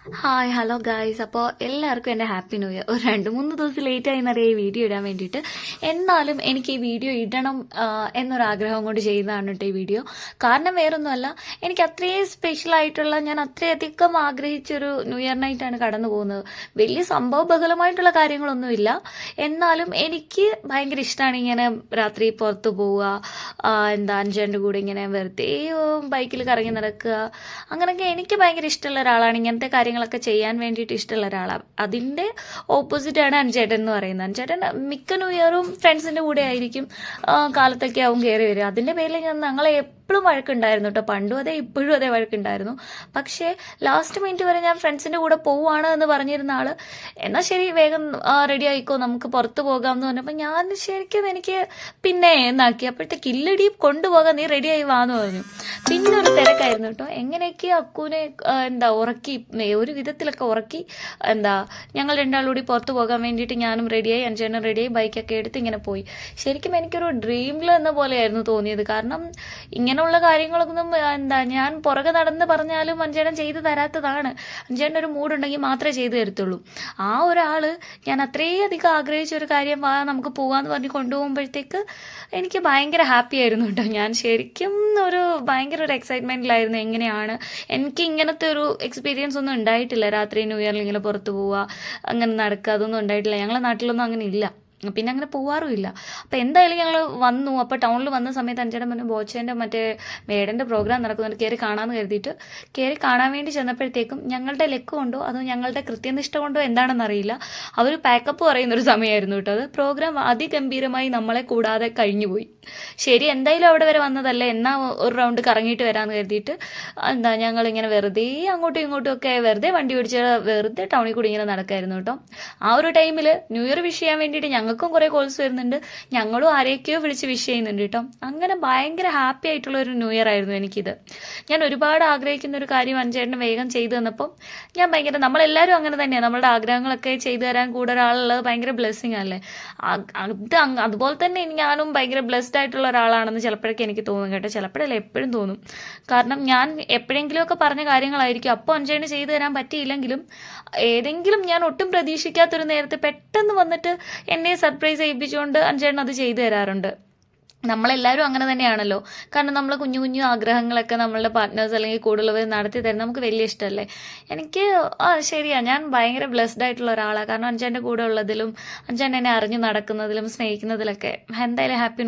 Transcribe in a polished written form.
Hi hello guys. അപ്പോൾ എല്ലാവർക്കും എൻ്റെ ഹാപ്പി ന്യൂ ഇയർ. ഒരു 2-3 ദിവസം ലേറ്റ് ആയി എന്നറിയാം ഈ വീഡിയോ ഇടാൻ വേണ്ടിയിട്ട്. എന്നാലും എനിക്ക് ഈ വീഡിയോ ഇടണം എന്നൊരാഗ്രഹം കൊണ്ട് ചെയ്യുന്നതാണ് കേട്ടോ ഈ വീഡിയോ. കാരണം വേറൊന്നുമല്ല, എനിക്ക് അത്രയും സ്പെഷ്യൽ ആയിട്ടുള്ള, ഞാൻ അത്രയധികം ആഗ്രഹിച്ചൊരു ന്യൂ ഇയർ നൈറ്റാണ് കടന്നു പോകുന്നത്. വലിയ സംഭവ ബഹുലമായിട്ടുള്ള കാര്യങ്ങളൊന്നുമില്ല, എന്നാലും എനിക്ക് ഭയങ്കര ഇഷ്ടമാണ് ഇങ്ങനെ രാത്രി പുറത്ത് പോവുക, അഞ്ചൻ്റെ കൂടെ ഇങ്ങനെ വെറുതെ ബൈക്കിൽ കറങ്ങി നടക്കുക. അങ്ങനെയൊക്കെ എനിക്ക് ഭയങ്കര ഇഷ്ടമുള്ള ഒരാളാണ്. ഇങ്ങനത്തെ കാര്യങ്ങളൊക്കെ ചെയ്യാൻ വേണ്ടിയിട്ട് ഇഷ്ടമുള്ള ഒരാളാണ്. അതിൻ്റെ ഓപ്പോസിറ്റാണ് അനുചേട്ടൻ എന്ന് പറയുന്നത്. അനുചേട്ടൻ മിക്ക ന്യൂ ഇയറും ഫ്രണ്ട്സിൻ്റെ കൂടെ ആയിരിക്കും, കാലത്തൊക്കെ ആവും കയറി വരിക. അതിൻ്റെ പേരിൽ ഞങ്ങളെ എപ്പോഴും വഴക്കുണ്ടായിരുന്നു കേട്ടോ. പണ്ടും അതെ ഇപ്പോഴും അതേ വഴക്കുണ്ടായിരുന്നു. പക്ഷേ ലാസ്റ്റ് മിനിറ്റ് വരെ ഞാൻ ഫ്രണ്ട്സിൻ്റെ കൂടെ പോവുകയാണ് എന്ന് പറഞ്ഞിരുന്ന ആള് എന്നാൽ ശരി വേഗം റെഡി ആയിക്കോ നമുക്ക് പുറത്ത് പോകാം എന്ന് പറഞ്ഞപ്പോൾ ഞാൻ ശരിക്കും എനിക്ക് പിന്നെ എന്നാക്കി. അപ്പോഴത്തേക്ക് ഇല്ലടി കൊണ്ടുപോകാൻ, നീ റെഡി ആയി വാന്ന് പറഞ്ഞു. പിന്നെ ഒരു തിരക്കായിരുന്നു കേട്ടോ. എങ്ങനെയൊക്കെ അക്കുവിനെ ഉറക്കി, ഒരു വിധത്തിലൊക്കെ ഉറക്കി ഞങ്ങൾ രണ്ടാളുകൂടി പുറത്ത് പോകാൻ വേണ്ടിയിട്ട് ഞാനും റെഡിയായി, അഞ്ചേനും റെഡിയായി, ബൈക്കൊക്കെ എടുത്ത് ഇങ്ങനെ പോയി. ശരിക്കും എനിക്കൊരു ഡ്രീമിൽ എന്ന പോലെയായിരുന്നു തോന്നിയത്. കാരണം ഇങ്ങനെയുള്ള കാര്യങ്ങളൊന്നും ഞാൻ പുറകെ നടന്ന് പറഞ്ഞാലും അഞ്ചേട്ടൻ ചെയ്തു തരാത്തതാണ്. അഞ്ചേട്ടൻ ഒരു മൂഡുണ്ടെങ്കിൽ മാത്രമേ ചെയ്തു തരത്തുള്ളൂ. ആ ഒരാള് ഞാൻ അത്രയധികം ആഗ്രഹിച്ച ഒരു കാര്യം നമുക്ക് പോകാന്ന് പറഞ്ഞ് കൊണ്ടുപോകുമ്പോഴത്തേക്ക് എനിക്ക് ഭയങ്കര ഹാപ്പി ആയിരുന്നു കേട്ടോ. ഞാൻ ശരിക്കും ഭയങ്കര ഒരു എക്സൈറ്റ്മെന്റിലായിരുന്നു. എങ്ങനെയാണ്, എനിക്ക് ഇങ്ങനത്തെ ഒരു എക്സ്പീരിയൻസ് ഒന്നും ഉണ്ടായിട്ടില്ല. രാത്രി ന്യൂ ഇയറിൽ ഇങ്ങനെ പുറത്ത് പോവുക, അങ്ങനെ നടക്കുക, അതൊന്നും ഉണ്ടായിട്ടില്ല. ഞങ്ങളുടെ നാട്ടിലൊന്നും അങ്ങനെ ഇല്ല, പിന്നെ അങ്ങനെ പോവാറുമില്ല. അപ്പം എന്തായാലും ഞങ്ങൾ വന്നു. അപ്പോൾ ടൗണിൽ വന്ന സമയത്ത് അഞ്ചേട്ടൻ പറഞ്ഞു ബോച്ചേൻ്റെ മറ്റേ മേഡൻ്റെ പ്രോഗ്രാം നടക്കുന്നുണ്ട്, കയറി കാണാമെന്ന് കരുതിയിട്ട് കയറി കാണാൻ വേണ്ടി ചെന്നപ്പോഴത്തേക്കും ഞങ്ങളുടെ ലെക്ക് കൊണ്ടോ അതോ ഞങ്ങളുടെ കൃത്യനിഷ്ഠ കൊണ്ടോ എന്താണെന്ന് അറിയില്ല, അവർ പാക്കപ്പ് പറയുന്നൊരു സമയമായിരുന്നു കേട്ടോ. അത് പ്രോഗ്രാം അതിഗംഭീരമായി നമ്മളെ കൂടാതെ കഴിഞ്ഞുപോയി. ശരി, എന്തായാലും അവിടെ വരെ വന്നതല്ലേ, എന്നാൽ ഒരു റൗണ്ട് കറങ്ങിയിട്ട് വരാമെന്ന് കരുതിയിട്ട് ഞങ്ങളിങ്ങനെ വെറുതെ അങ്ങോട്ടും ഇങ്ങോട്ടും ഒക്കെ വെറുതെ വണ്ടി പിടിച്ച് വെറുതെ ടൗണിൽ കൂടി ഇങ്ങനെ നടക്കായിരുന്നു കേട്ടോ. ആ ഒരു ടൈമിൽ ന്യൂ ഇയർ വിഷ് ചെയ്യാൻ വേണ്ടിയിട്ട് ഞങ്ങൾക്കും കുറേ കോൾസ് വരുന്നുണ്ട്, ഞങ്ങളും ആരെയൊക്കെയോ വിളിച്ച് വിഷ് ചെയ്യുന്നുണ്ട് കേട്ടോ. അങ്ങനെ ഭയങ്കര ഹാപ്പി ആയിട്ടുള്ള ഒരു ന്യൂ ഇയർ ആയിരുന്നു എനിക്കിത്. ഞാൻ ഒരുപാട് ആഗ്രഹിക്കുന്ന ഒരു കാര്യം അഞ്ചേട്ടന് വേഗം ചെയ്തു തന്നപ്പം ഞാൻ ഭയങ്കര, നമ്മളെല്ലാവരും അങ്ങനെ തന്നെയാണ്, നമ്മളുടെ ആഗ്രഹങ്ങളൊക്കെ ചെയ്തു തരാൻ കൂടെ ഒരാളുള്ളത് ഭയങ്കര ബ്ലെസ്സിങ് അല്ലേ. അതുപോലെ തന്നെ ഞാനും ഭയങ്കര ബ്ലെസ്ഡ് ആയിട്ടുള്ള ഒരാളാണെന്ന് ചിലപ്പോഴൊക്കെ എനിക്ക് തോന്നും കേട്ടോ. ചിലപ്പോഴല്ല, എപ്പോഴും തോന്നും. കാരണം ഞാൻ എപ്പോഴെങ്കിലുമൊക്കെ പറഞ്ഞ കാര്യങ്ങളായിരിക്കും, അപ്പോൾ അഞ്ചേട്ടന് ചെയ്തു തരാൻ പറ്റിയില്ലെങ്കിലും ഏതെങ്കിലും ഞാൻ ഒട്ടും പ്രതീക്ഷിക്കാത്തൊരു നേരത്തെ പെട്ടെന്ന് വന്നിട്ട് എന്നെ സർപ്രൈസ് ചെയ്യിപ്പിച്ചുകൊണ്ട് അഞ്ചേട്ടൻ അത് ചെയ്തു തരാറുണ്ട്. നമ്മളെല്ലാവരും അങ്ങനെ തന്നെയാണല്ലോ. കാരണം നമ്മൾ കുഞ്ഞു കുഞ്ഞു ആഗ്രഹങ്ങളൊക്കെ നമ്മളുടെ പാർട്ട്നേഴ്സ് അല്ലെങ്കിൽ കൂടുതലുള്ളവർ നടത്തി തരുന്നത് നമുക്ക് വലിയ ഇഷ്ടമല്ലേ. എനിക്ക് ശരിയാ, ഞാൻ ഭയങ്കര ബ്ലെസ്ഡ് ആയിട്ടുള്ള ഒരാളാണ്. കാരണം അഞ്ചേൻ്റെ കൂടെ ഉള്ളതിലും അഞ്ചേൻ എന്നെ അറിഞ്ഞു നടക്കുന്നതിലും സ്നേഹിക്കുന്നതിലൊക്കെ എന്തായാലും ഹാപ്പി